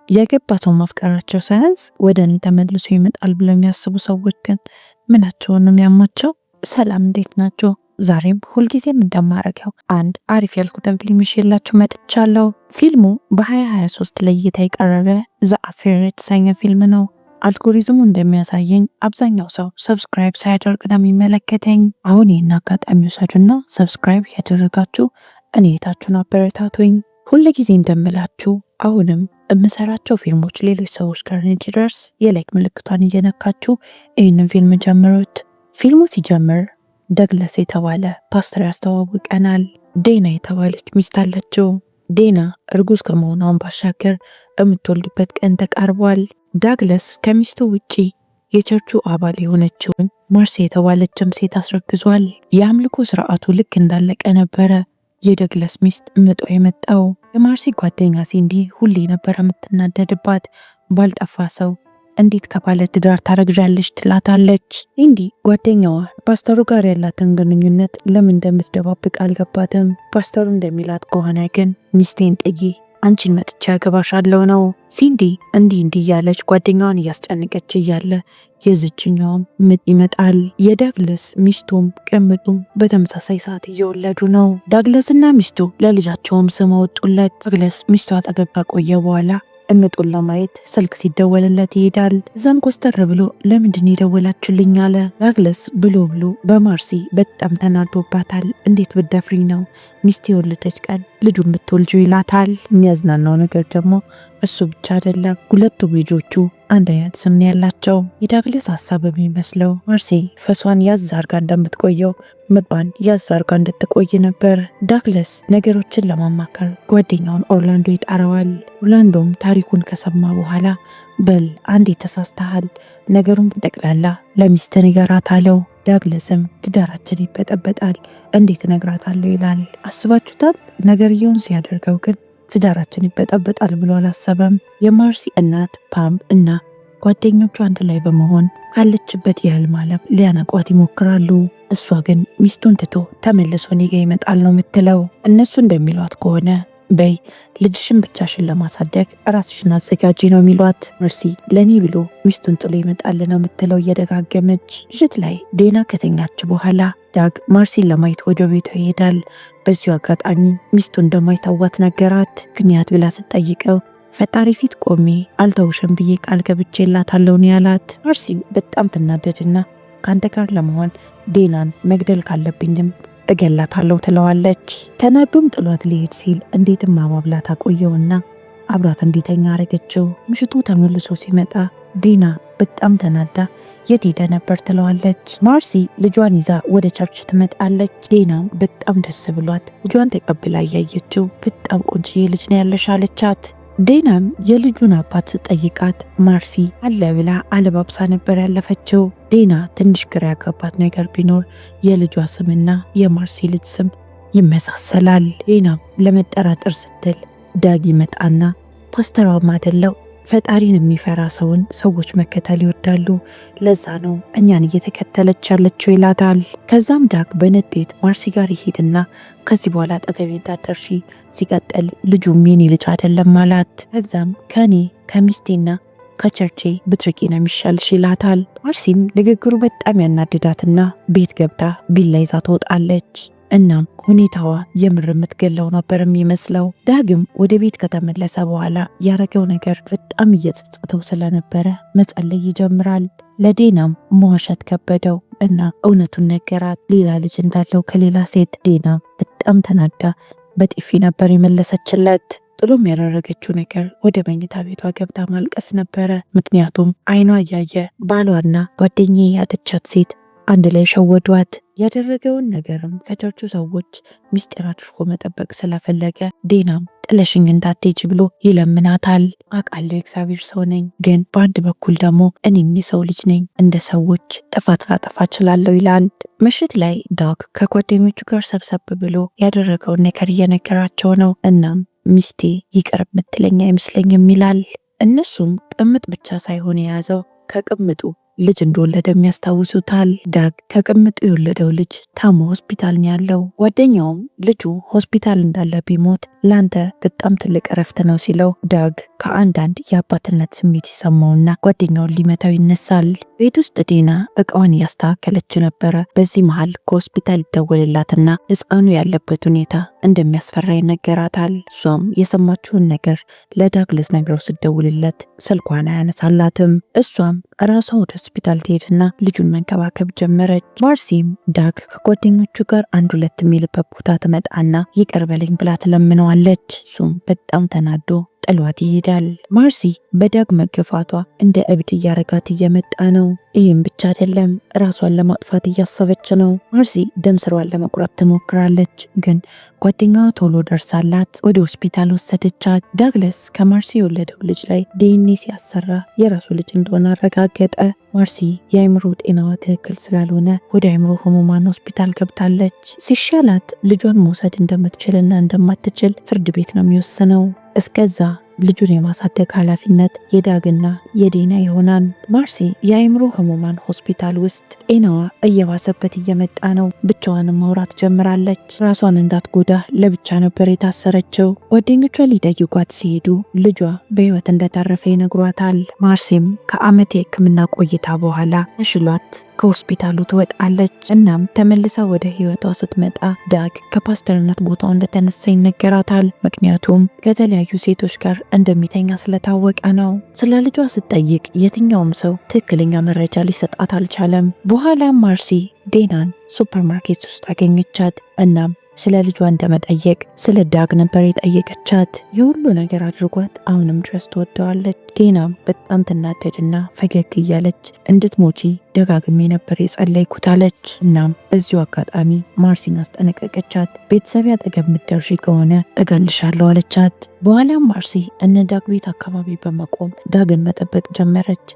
የገባ ሰው ማፍቀራቸው ሳያንስ ወደ እኔ ተመልሶ ይመጣል ብለው የሚያስቡ ሰዎች ግን ምናቸውንም ያማቸው። ሰላም እንዴት ናቸው? ዛሬም ሁልጊዜም እንደማረገው አንድ አሪፍ ያልኩትን ፊልም ይዤላችሁ መጥቻለሁ። ፊልሙ በ2023 ለእይታ የቀረበ ዘ አፌር የተሰኘ ፊልም ነው። አልጎሪዝሙ እንደሚያሳየኝ አብዛኛው ሰው ሰብስክራይብ ሳያደርግ ነው የሚመለከተኝ። አሁን ይህን አጋጣሚ ውሰዱና ሰብስክራይብ ያደረጋችሁ እኔታችሁን አበረታቱኝ። ሁልጊዜ እንደምላችሁ አሁንም የምሰራቸው ፊልሞች ሌሎች ሰዎች ጋር እንዲደርስ የላይክ ምልክቷን እየነካችሁ ይህንን ፊልም ጀምሩት። ፊልሙ ሲጀምር ደግለስ የተባለ ፓስተር ያስተዋውቀናል። ዴና የተባለች ሚስት አለችው። ዴና እርጉዝ ከመሆኗን ባሻገር የምትወልድበት ቀን ተቃርቧል። ዳግለስ ከሚስቱ ውጪ የቸርቹ አባል የሆነችውን ማርሲ የተባለችም ሴት አስረግዟል። የአምልኮ ስርዓቱ ልክ እንዳለቀ ነበረ የደግለስ ሚስት ምጧ የመጣው። የማርሲ ጓደኛ ሲንዲ ሁሌ ነበር የምትናደድባት። ባልጠፋ ሰው እንዴት ከባለ ትዳር ታረግዣለች ትላታለች። ሲንዲ ጓደኛዋ ፓስተሩ ጋር ያላትን ግንኙነት ለምን እንደምትደባብቅ አልገባትም። ፓስተሩ እንደሚላት ከሆነ ግን ሚስቴን ጥዬ አንቺን መጥቻ ያገባሻለው ነው። ሲንዲ እንዲህ እያለች ጓደኛዋን እያስጨነቀች እያለ የዝችኛውም ምጥ ይመጣል። የዳግለስ ሚስቱም ቅምጡም በተመሳሳይ ሰዓት እየወለዱ ነው። ዳግለስና ሚስቱ ለልጃቸውም ስም ወጡለት። ዳግለስ ሚስቱ አጠገብ ከቆየ በኋላ እምጡን ለማየት ስልክ ሲደወልለት ይሄዳል። እዛም ኮስተር ብሎ ለምንድን የደወላችሁልኝ አለ። ዳግለስ ብሎ በማርሲ በጣም ተናዶባታል። እንዴት ብደፍሪ ነው ሚስት የወለደች ቀን ልጁ የምትወልጁ ይላታል። የሚያዝናናው ነገር ደግሞ እሱ ብቻ አይደለም፣ ሁለቱም ልጆቹ አንድ አይነት ስም ያላቸው። የዳግለስ ሀሳብ የሚመስለው ማርሲ ፈሷን ያዝ አርጋ እንደምትቆየው ምጧን ያዝ አርጋ እንድትቆይ ነበር። ዳግለስ ነገሮችን ለማማከር ጓደኛውን ኦርላንዶ ይጠራዋል። ኦርላንዶም ታሪኩን ከሰማ በኋላ በል አንዴ ተሳስተሃል፣ ነገሩን ጠቅላላ ለሚስት ንገራት አለው። ዳግለስም ትዳራችን ይበጠበጣል እንዴት እነግራታለሁ ይላል። አስባችሁታል? ነገርየውን ሲያደርገው ግን ትዳራችን ይበጠበጣል ብሎ አላሰበም። የማርሲ እናት ፓም እና ጓደኞቹ አንድ ላይ በመሆን ካለችበት የህልም ዓለም ሊያነቋት ይሞክራሉ። እሷ ግን ሚስቱን ትቶ ተመልሶ እኔ ጋ ይመጣል ነው የምትለው። እነሱ እንደሚሏት ከሆነ በይ ልጅሽን ብቻሽን ለማሳደግ ራስሽን አዘጋጂ ነው የሚሏት። ማርሲ ለኔ ብሎ ሚስቱን ጥሎ ይመጣል ነው የምትለው እየደጋገመች። ምሽት ላይ ዴና ከተኛች በኋላ ዳግ ማርሲን ለማየት ወደ ቤቷ ይሄዳል። በዚሁ አጋጣሚ ሚስቱ እንደማይተዋት ነገራት። ምክንያት ብላ ስትጠይቀው ፈጣሪ ፊት ቆሜ አልተውሽም ብዬ ቃል ገብቼላታለሁ ነው ያላት። ማርሲ በጣም ትናደድና ከአንተ ጋር ለመሆን ዴናን መግደል ካለብኝም እገላታለሁ ትለዋለች። ተናዶም ጥሏት ሊሄድ ሲል እንዴትም ማባብላት አቆየውና አብራት እንዲተኛ አረገችው። ምሽቱ ተመልሶ ሲመጣ ዴና በጣም ተናዳ የት ሄደ ነበር ትለዋለች። ማርሲ ልጇን ይዛ ወደ ቸርች ትመጣለች። ዴና በጣም ደስ ብሏት ልጇን ተቀብላ እያየችው በጣም ቆንጆዬ ልጅ ነው ያለሽ አለቻት። ዴናም የልጁን አባት ስጠይቃት ማርሲ አለ ብላ አለባብሳ ነበር ያለፈችው። ዴና ትንሽ ግራ ያጋባት ነገር ቢኖር የልጇ ስምና የማርሲ ልጅ ስም ይመሳሰላል። ዴናም ለመጠራጠር ስትል ዳግ ይመጣና ፓስተሯም አይደለው ፈጣሪን የሚፈራ ሰውን ሰዎች መከተል ይወዳሉ፣ ለዛ ነው እኛን እየተከተለች ያለችው ይላታል። ከዛም ዳግ በንዴት ማርሲ ጋር ይሄድና ከዚህ በኋላ አጠገቤ እንዳትደርሺ፣ ሲቀጥል ልጁም የኔ ልጅ አይደለም አላት። ከዛም ከኔ ከሚስቴና ከቸርቼ ብትርቂ ነው የሚሻልሽ ይላታል። ማርሲም ንግግሩ በጣም ያናድዳትና ቤት ገብታ ቢላ ይዛ ትወጣለች። እናም ሁኔታዋ የምር የምትገለው ነበር የሚመስለው። ዳግም ወደ ቤት ከተመለሰ በኋላ ያረገው ነገር በጣም እየጸጸተው ስለነበረ መጸለይ ይጀምራል። ለዴናም መዋሸት ከበደው እና እውነቱን ነገራት፣ ሌላ ልጅ እንዳለው ከሌላ ሴት። ዴና በጣም ተናዳ በጥፊ ነበር የመለሰችለት። ጥሎም ያደረገችው ነገር ወደ መኝታ ቤቷ ገብታ ማልቀስ ነበረ። ምክንያቱም አይኗ እያየ ባሏና ጓደኛዬ ያለቻት ሴት አንድ ላይ ሸወዷት። ያደረገውን ነገርም ከቸርቹ ሰዎች ሚስጥር አድርጎ መጠበቅ ስለፈለገ ዴናም ጥለሽኝ እንዳትሄጂ ብሎ ይለምናታል። አውቃለሁ እግዚአብሔር ሰው ነኝ፣ ግን በአንድ በኩል ደግሞ እኔም የሰው ልጅ ነኝ፣ እንደ ሰዎች ጥፋት ላጠፋ እችላለሁ ይላል። ምሽት ላይ ዳግ ከጓደኞቹ ጋር ሰብሰብ ብሎ ያደረገውን ነገር እየነገራቸው ነው። እናም ሚስቴ ይቅር የምትለኝ አይመስለኝም ይላል። እነሱም ቅምጥ ብቻ ሳይሆን የያዘው ከቅምጡ ልጅ እንደወለደም ያስታውሱታል። ዳግ ከቅምጡ የወለደው ልጅ ታሞ ሆስፒታል ነው ያለው። ጓደኛውም ልጁ ሆስፒታል እንዳለ ቢሞት ላንተ በጣም ትልቅ እረፍት ነው ሲለው ዳግ ከአንዳንድ የአባትነት ስሜት ይሰማውና ጓደኛውን ሊመታው ይነሳል። ቤት ውስጥ ዲና እቃዋን እያስተካከለች ነበረ። በዚህ መሃል ከሆስፒታል ይደወልላትና ሕፃኑ ያለበት ሁኔታ እንደሚያስፈራ ይነገራታል። እሷም የሰማችውን ነገር ለዳግ ልትነግረው ስትደውልለት ስልኳን አያነሳላትም። እሷም ራሷ ወደ ሆስፒታል ትሄድና ልጁን መንከባከብ ጀመረች። ማርሲም ዳግ ከጓደኞቹ ጋር አንድ ሁለት የሚልበት ቦታ ትመጣና ይቅር በለኝ ብላ ትለምነዋለች። እሱም በጣም ተናዶ ጥሏት ይሄዳል። ማርሲ በዳግ መገፋቷ እንደ እብድ እያረጋት እየመጣ ነው። ይህም ብቻ አይደለም፣ ራሷን ለማጥፋት እያሰበች ነው። ማርሲ ደም ስሯን ለመቁረጥ ትሞክራለች፣ ግን ጓደኛዋ ቶሎ ደርሳላት ወደ ሆስፒታል ወሰደቻት። ዳግለስ ከማርሲ የወለደው ልጅ ላይ ዲኤንኤ ሲያሰራ የራሱ ልጅ እንደሆነ አረጋገጠ። ማርሲ የአእምሮ ጤናዋ ትክክል ስላልሆነ ወደ አእምሮ ህሙማን ሆስፒታል ገብታለች። ሲሻላት ልጇን መውሰድ እንደምትችልና እንደማትችል ፍርድ ቤት ነው የሚወስነው። እስከዛ ልጁን የማሳደግ ኃላፊነት የዳግና የዲና ይሆናል። ማርሲ የአእምሮ ህሙማን ሆስፒታል ውስጥ ጤናዋ እየባሰበት እየመጣ ነው። ብቻዋንም ማውራት ጀምራለች። ራሷን እንዳትጎዳ ለብቻ ነበር የታሰረችው። ጓደኞቿ ሊጠይቋት ሲሄዱ ልጇ በህይወት እንደተረፈ ይነግሯታል። ማርሲም ከዓመት የህክምና ቆይታ በኋላ ተሽሏት ከሆስፒታሉ ትወጣለች። እናም ተመልሳ ወደ ህይወቷ ስትመጣ ዳግ ከፓስተርነት ቦታው እንደተነሳ ይነገራታል። ምክንያቱም ከተለያዩ ሴቶች ጋር እንደሚተኛ ስለታወቀ ነው። ስለ ልጇ ስትጠይቅ የትኛውም ሰው ትክክለኛ መረጃ ሊሰጣት አልቻለም። በኋላም ማርሲ ዴናን ሱፐርማርኬት ውስጥ አገኘቻት። እናም ስለ ልጇ እንደመጠየቅ ስለ ዳግ ነበር የጠየቀቻት። የሁሉ ነገር አድርጓት አሁንም ድረስ ትወደዋለች። ዴናም በጣም ትናደድና ፈገግ እያለች እንድትሞቺ ደጋግሜ ነበር የጸለይኩት አለች። እናም በዚሁ አጋጣሚ ማርሲን አስጠነቀቀቻት። ቤተሰብ አጠገብ ምትደርሺ ከሆነ እገልሻለሁ አለቻት። በኋላም ማርሲ እነ ዳግ ቤት አካባቢ በመቆም ዳግን መጠበቅ ጀመረች።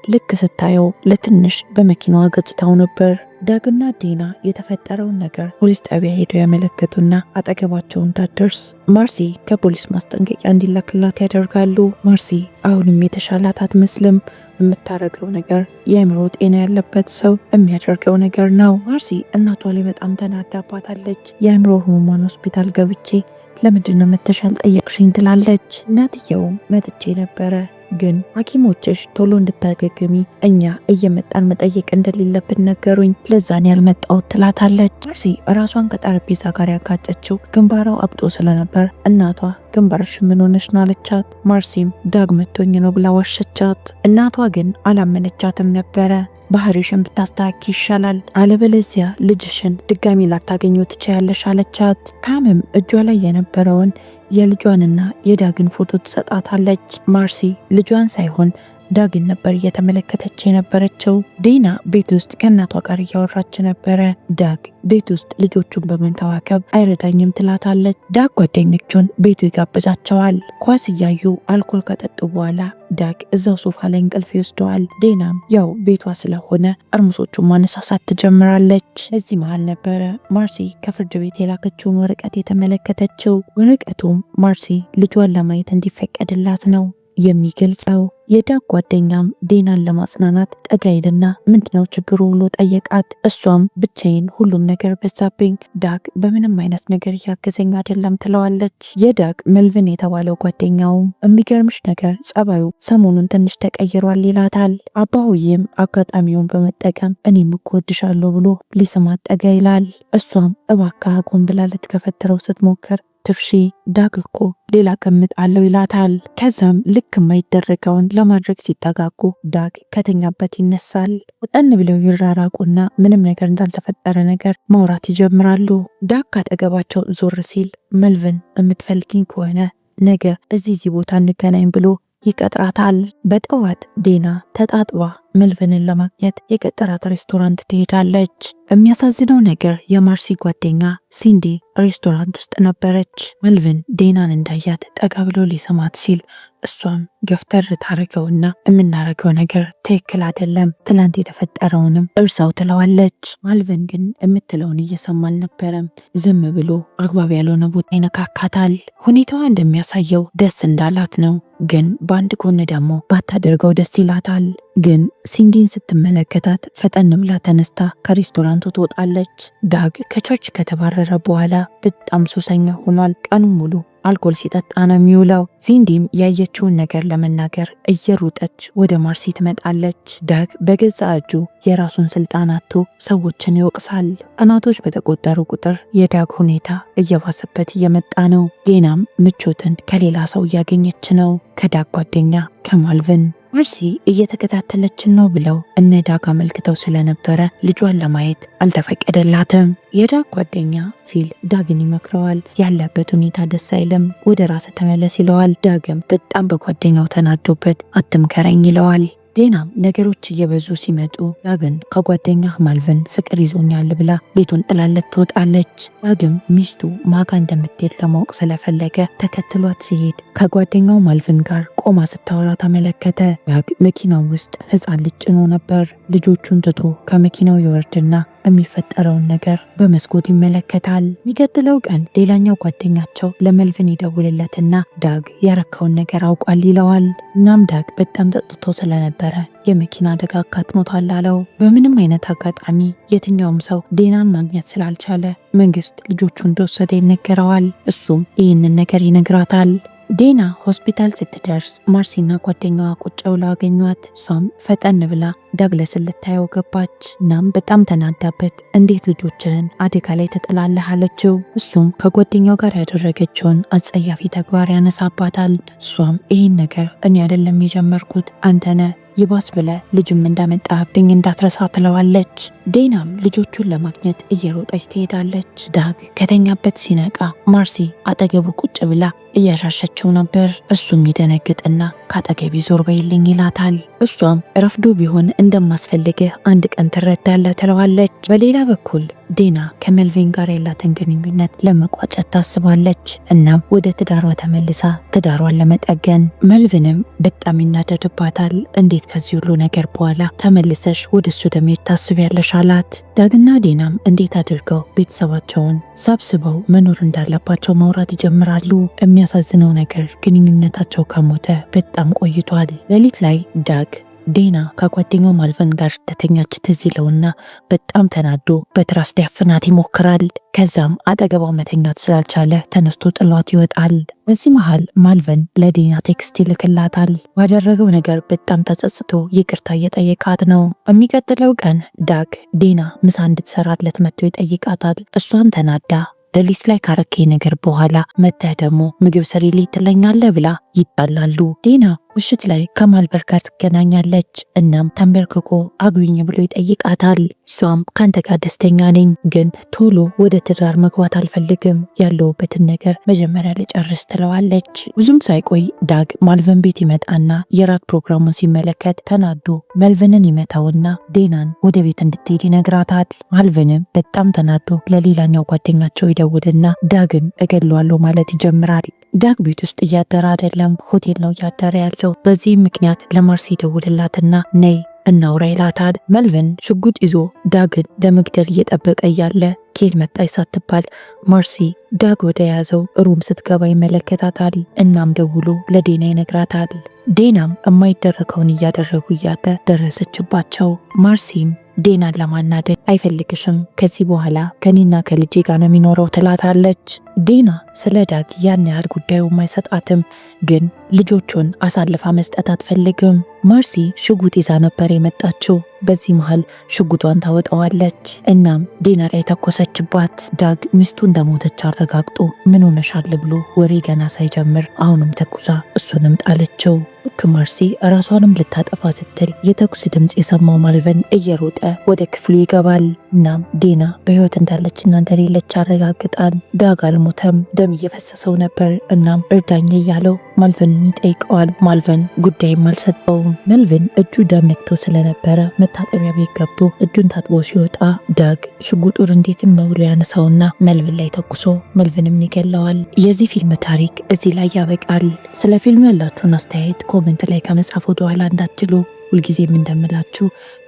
ልክ ስታየው ለትንሽ በመኪናዋ ገጽታው ነበር። ዳግና ዲና የተፈጠረውን ነገር ፖሊስ ጣቢያ ሄደው ያመለከቱና አጠገባቸው እንዳትደርስ ማርሲ ከፖሊስ ማስጠንቀቂያ እንዲላክላት ያደርጋሉ። ማርሲ አሁንም የተሻላት አትመስልም። የምታረገው ነገር የአእምሮ ጤና ያለበት ሰው የሚያደርገው ነገር ነው። ማርሲ እናቷ ላይ በጣም ተናዳባታለች። የአእምሮ ህሙማን ሆስፒታል ገብቼ ለምንድነው መተሻል ጠየቅሽኝ ትላለች። እናትየውም መጥቼ ነበረ ግን ሐኪሞችሽ ቶሎ እንድታገግሚ እኛ እየመጣን መጠየቅ እንደሌለብን ነገሩኝ፣ ለዛን ያልመጣሁት ትላታለች። ማርሲ ራሷን ከጠረጴዛ ጋር ያጋጨችው ግንባሯ አብጦ ስለነበር እናቷ ግንባርሽ ምን ሆነሽ ነው አለቻት። ማርሲም ዳግ መቶኝ ነው ብላ ዋሸቻት። እናቷ ግን አላመነቻትም ነበረ። ባህሪሽን ብታስተካኪ ይሻላል፣ አለበለዚያ ልጅሽን ድጋሚ ላታገኘው ትችያለሽ አለቻት። ካምም እጇ ላይ የነበረውን የልጇንና የዳግን ፎቶ ትሰጣታለች። ማርሲ ልጇን ሳይሆን ዳግን ነበር እየተመለከተች የነበረችው። ዲና ቤት ውስጥ ከእናቷ ጋር እያወራች ነበረ። ዳግ ቤት ውስጥ ልጆቹን በመንከባከብ አይረዳኝም ትላታለች። ዳግ ጓደኞቹን ቤቱ ይጋብዛቸዋል። ኳስ እያዩ አልኮል ከጠጡ በኋላ ዳግ እዛው ሶፋ ላይ እንቅልፍ ይወስደዋል። ዴናም ያው ቤቷ ስለሆነ ጠርሙሶቹን ማነሳሳት ትጀምራለች። እዚህ መሃል ነበረ ማርሲ ከፍርድ ቤት የላከችውን ወረቀት የተመለከተችው። ወረቀቱም ማርሲ ልጇን ለማየት እንዲፈቀድላት ነው የሚገልጸው። የዳግ ጓደኛም ዴናን ለማጽናናት ጠጋ ይልና ምንድነው ችግሩ ብሎ ጠየቃት። እሷም ብቻዬን ሁሉም ነገር በዛብኝ፣ ዳግ በምንም አይነት ነገር እያገዘኝ አይደለም ትለዋለች። የዳግ መልቪን የተባለው ጓደኛውም የሚገርምሽ ነገር ጸባዩ ሰሞኑን ትንሽ ተቀይሯል ይላታል። አባሁዬም አጋጣሚውን በመጠቀም እኔም እኮ እወድሻለሁ ብሎ ሊስማት ጠጋ ይላል። እሷም እባክህ አቁም ብላ ልትገፈትረው ስትሞክር ትፍሺ ዳግ እኮ ሌላ ቀምጥ አለው ይላታል። ከዛም ልክ የማይደረገውን ለማድረግ ሲጠጋጉ ዳግ ከተኛበት ይነሳል። ወጠን ብለው ይራራቁና ምንም ነገር እንዳልተፈጠረ ነገር ማውራት ይጀምራሉ። ዳግ ካጠገባቸው ዞር ሲል መልቪን የምትፈልጊኝ ከሆነ ነገ እዚህ ቦታ እንገናኝ ብሎ ይቀጥራታል። በጠዋት ዴና ተጣጥባ መልቪንን ለማግኘት የቀጠራት ሬስቶራንት ትሄዳለች። የሚያሳዝነው ነገር የማርሲ ጓደኛ ሲንዲ ሬስቶራንት ውስጥ ነበረች። መልቪን ዴናን እንዳያት ጠጋ ብሎ ሊሰማት ሲል እሷም ገፍተር ታረገውና የምናረገው ነገር ትክክል አይደለም፣ ትላንት የተፈጠረውንም እርሳው ትለዋለች። መልቪን ግን የምትለውን እየሰማ አልነበረም። ዝም ብሎ አግባብ ያልሆነ ቦታ ይነካካታል። ሁኔታዋ እንደሚያሳየው ደስ እንዳላት ነው፣ ግን በአንድ ጎን ደግሞ ባታደርገው ደስ ይላታል። ግን ሲንዲን ስትመለከታት ፈጠን ብላ ተነስታ ከሬስቶራንቱ ትወጣለች። ዳግ ከቸርች ከተባረረ በኋላ በጣም ሱሰኛ ሆኗል። ቀኑን ሙሉ አልኮል ሲጠጣ ነው የሚውለው። ሲንዲም ያየችውን ነገር ለመናገር እየሮጠች ወደ ማርሲ ትመጣለች። ዳግ በገዛ እጁ የራሱን ስልጣን አጥቶ ሰዎችን ይወቅሳል። ቀናቶች በተቆጠሩ ቁጥር የዳግ ሁኔታ እየባሰበት እየመጣ ነው። ዴናም ምቾትን ከሌላ ሰው እያገኘች ነው፣ ከዳግ ጓደኛ ከማልቨን። ማርሲ እየተከታተለችን ነው ብለው እነ ዳግ አመልክተው ስለነበረ ልጇን ለማየት አልተፈቀደላትም። የዳግ ጓደኛ ፊል ዳግን ይመክረዋል። ያለበት ሁኔታ ደስ አይልም፣ ወደ ራስ ተመለስ ይለዋል። ዳግም በጣም በጓደኛው ተናዶበት አትምከረኝ ይለዋል። ዴናም ነገሮች እየበዙ ሲመጡ ዳግን ከጓደኛ ማልቨን ፍቅር ይዞኛል ብላ ቤቱን ጥላለት ትወጣለች። ዳግም ሚስቱ ማጋ እንደምትሄድ ለማወቅ ስለፈለገ ተከትሏት ሲሄድ ከጓደኛው ማልቨን ጋር ቆማ ስታወራ ተመለከተ። ዳግ መኪናው ውስጥ ሕፃን ልጅ ጭኖ ነበር። ልጆቹን ትቶ ከመኪናው ይወርድና የሚፈጠረውን ነገር በመስኮት ይመለከታል። የሚቀጥለው ቀን ሌላኛው ጓደኛቸው ለመልቨን ይደውልለትና ዳግ ያረከውን ነገር አውቋል ይለዋል። እናም ዳግ በጣም ጠጥቶ ስለነበረ የመኪና አደጋ አጋጥሞታል አለው። በምንም አይነት አጋጣሚ የትኛውም ሰው ዴናን ማግኘት ስላልቻለ መንግስት ልጆቹ እንደወሰደ ይነገረዋል። እሱም ይህንን ነገር ይነግራታል። ዴና ሆስፒታል ስትደርስ ማርሲና ጓደኛዋ ቁጭ ብለው አገኟት። እሷም ፈጠን ብላ ዳግለስን ልታየው ገባች። እናም በጣም ተናዳበት እንዴት ልጆችህን አደጋ ላይ ትጥላለህ አለችው። እሱም ከጓደኛው ጋር ያደረገችውን አጸያፊ ተግባር ያነሳባታል። እሷም ይህን ነገር እኔ አይደለም የጀመርኩት አንተነ ይባስ ብለ ልጅም እንዳመጣብኝ እንዳትረሳ ትለዋለች። ዴናም ልጆቹን ለማግኘት እየሮጠች ትሄዳለች። ዳግ ከተኛበት ሲነቃ ማርሲ አጠገቡ ቁጭ ብላ እያሻሸችው ነበር። እሱም ይደነግጥና ካጠገቢ ዞር በይልኝ ይላታል። እሷም ረፍዶ ቢሆን እንደማስፈልግህ አንድ ቀን ትረዳለህ ትለዋለች። በሌላ በኩል ዴና ከመልቪን ጋር ያላትን ግንኙነት ለመቋጨት ታስባለች። እናም ወደ ትዳሯ ተመልሳ ትዳሯን ለመጠገን። መልቪንም በጣም ይናደድባታል። እንዴት ከዚህ ሁሉ ነገር በኋላ ተመልሰሽ ወደ እሱ ደሜት ታስቢያለሽ አላት። ዳግና ዴናም እንዴት አድርገው ቤተሰባቸውን ሰብስበው መኖር እንዳለባቸው ማውራት ይጀምራሉ። የሚያሳዝነው ነገር ግንኙነታቸው ከሞተ በጣም ቆይቷል። ሌሊት ላይ ዳግ ዴና ከጓደኛው ማልቨን ጋር ተተኛች ትዝ ይለውና በጣም ተናዶ በትራስ ሊያፍናት ይሞክራል። ከዛም አጠገቧ መተኛት ስላልቻለ ተነስቶ ጥሏት ይወጣል። በዚህ መሃል ማልቨን ለዴና ቴክስት ይልክላታል። ባደረገው ነገር በጣም ተጸጽቶ ይቅርታ እየጠየቃት ነው። የሚቀጥለው ቀን ዳግ ዴና ምሳ እንድትሰራለት መጥቶ ይጠይቃታል። እሷም ተናዳ ሌሊት ላይ ካረኬ ነገር በኋላ መተህ ደግሞ ምግብ ስሪልኝ ትለኛለህ ብላ ይጣላሉ። ዴና ምሽት ላይ ከማልበር ጋር ትገናኛለች። እናም ተንበርክኮ አግቢኝ ብሎ ይጠይቃታል። እሷም ካንተ ጋር ደስተኛ ነኝ፣ ግን ቶሎ ወደ ትዳር መግባት አልፈልግም፣ ያለውበትን ነገር መጀመሪያ ልጨርስ ትለዋለች። ብዙም ሳይቆይ ዳግ ማልቨን ቤት ይመጣና የራት ፕሮግራሙን ሲመለከት ተናዶ መልቨንን ይመታውና ዴናን ወደ ቤት እንድትሄድ ይነግራታል። ማልቨንም በጣም ተናዶ ለሌላኛው ጓደኛቸው ይደውልና ዳግን እገለዋለሁ ማለት ይጀምራል። ዳግ ቤት ውስጥ እያደረ አይደለም፣ ሆቴል ነው እያደረ ያለው። በዚህም ምክንያት ለማርሲ ደውልላትና ነይ እናውራ ይላታል። መልቨን ሽጉጥ ይዞ ዳግን ለመግደል እየጠበቀ እያለ ኬት መጣች ሳትባል ማርሲ ዳግ ወደ ያዘው ሩም ስትገባ ይመለከታታል። እናም ደውሎ ለዴና ይነግራታል። ዴናም የማይደረገውን እያደረጉ እያለ ደረሰችባቸው። ማርሲም ዴናን ለማናደድ አይፈልግሽም፣ ከዚህ በኋላ ከኔና ከልጄ ጋር ነው የሚኖረው ትላታለች። ዴና ስለ ዳግ ያን ያህል ጉዳዩ አይሰጣትም፣ ግን ልጆቹን አሳልፋ መስጠት አትፈልግም። ማርሲ ሽጉጥ ይዛ ነበር የመጣችው። በዚህ መሃል ሽጉጧን ታወጣዋለች። እናም ዴና ላይ ተኮሰችባት። ዳግ ሚስቱ እንደሞተች አረጋግጦ ምን ሆነሻል ብሎ ወሬ ገና ሳይጀምር አሁንም ተኩሳ እሱንም ጣለችው። ልክ ማርሲ ራሷንም ልታጠፋ ስትል የተኩስ ድምፅ የሰማው ማልቨን እየሮጠ ወደ ክፍሉ ይገባል። እናም ዴና በህይወት እንዳለችና እንደሌለች አረጋግጣል። ዳግ አልሞተም፣ ደም እየፈሰሰው ነበር። እናም እርዳኝ እያለው ማልቨንን ይጠይቀዋል። ማልቨን ጉዳይም አልሰጠውም። መልቨን እጁ ደም ነክቶ ስለነበረ መታጠቢያ ቤት ገብቶ እጁን ታጥቦ ሲወጣ ዳግ ሽጉጡን እንዴትም ብሎ ያነሳውና መልቨን ላይ ተኩሶ መልቨንም ይገለዋል። የዚህ ፊልም ታሪክ እዚህ ላይ ያበቃል። ስለ ፊልሙ ያላችሁን አስተያየት ኮሜንት ላይ ከመጻፍ ወደ ኋላ እንዳትሉ። ሁልጊዜም እንደምላችሁ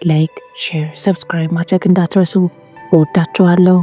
ላይክ፣ ሼር፣ ሰብስክራይብ ማድረግ እንዳትረሱ። እወዳችኋለሁ።